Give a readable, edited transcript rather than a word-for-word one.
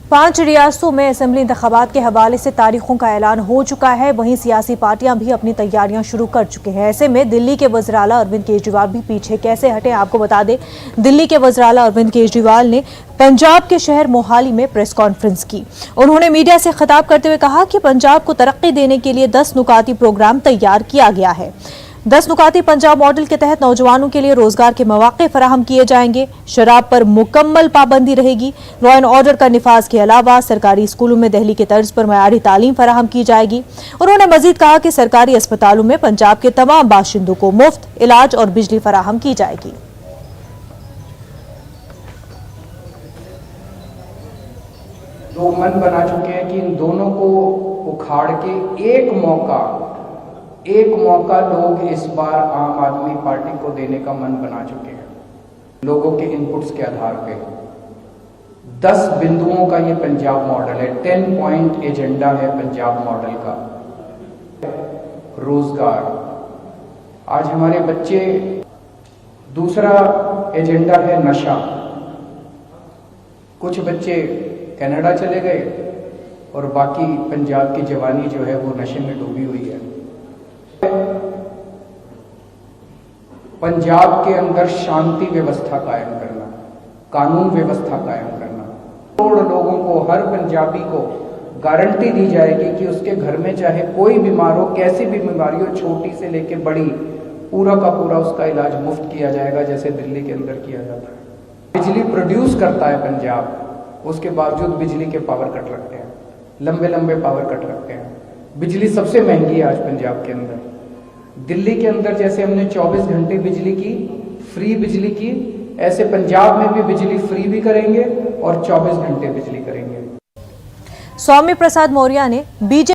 5 रियासतों में असेंबली इंतखाबात के हवाले से तारीखों का ऐलान हो चुका है। वहीं सियासी पार्टियां भी अपनी तैयारियां शुरू कर चुके हैं। ऐसे में दिल्ली के वज़ीर आला अरविंद केजरीवाल भी पीछे कैसे हटे, आपको बता दें, दिल्ली के वज़ीर आला अरविंद केजरीवाल ने पंजाब के शहर मोहाली में प्रेस कॉन्फ्रेंस की। उन्होंने मीडिया से खिताब करते हुए कहा कि पंजाब को तरक्की देने के लिए 10 नुकाती प्रोग्राम तैयार किया गया है। 10 नुकाती पंजाब मॉडल के तहत नौजवानों के लिए रोजगार के मौके फराहम किए जाएंगे। शराब पर मुकम्मल पाबंदी रहेगी। लॉ एंड ऑर्डर का निफाज के अलावा सरकारी स्कूलों में दिल्ली के तर्ज पर मयारी तालीम फराहम की जाएगी। उन्होंने मजीद कहा कि सरकारी अस्पतालों में पंजाब के तमाम बाशिंदों को मुफ्त इलाज और बिजली फराहम की जाएगी। दो मन बना चुके हैं कि इन दोनों को उखाड़ के एक मौका लोग इस बार आम आदमी पार्टी को देने का मन बना चुके हैं। लोगों के इनपुट्स के आधार पे 10 बिंदुओं का ये पंजाब मॉडल है। 10 पॉइंट एजेंडा है पंजाब मॉडल का। रोजगार, आज हमारे बच्चे, दूसरा एजेंडा है नशा। कुछ बच्चे कनाडा चले गए और बाकी पंजाब की जवानी जो है वो नशे में डूबी हुई है। पंजाब के अंदर शांति व्यवस्था कायम करना, कानून व्यवस्था कायम करना। करोड़ लोगों को, हर पंजाबी को गारंटी दी जाएगी कि उसके घर में चाहे कोई बीमार हो, कैसी भी बीमारी हो, छोटी से लेकर बड़ी, पूरा का पूरा उसका इलाज मुफ्त किया जाएगा, जैसे दिल्ली के अंदर किया जाता है। बिजली प्रोड्यूस करता है पंजाब, उसके बावजूद बिजली के पावर कट लगते हैं, लंबे लंबे पावर कट लगते हैं। बिजली सबसे महंगी है आज पंजाब के अंदर। दिल्ली के अंदर जैसे हमने 24 घंटे बिजली की, फ्री बिजली की, ऐसे पंजाब में भी बिजली फ्री भी करेंगे और 24 घंटे बिजली करेंगे। स्वामी प्रसाद मौर्य ने बीजेपी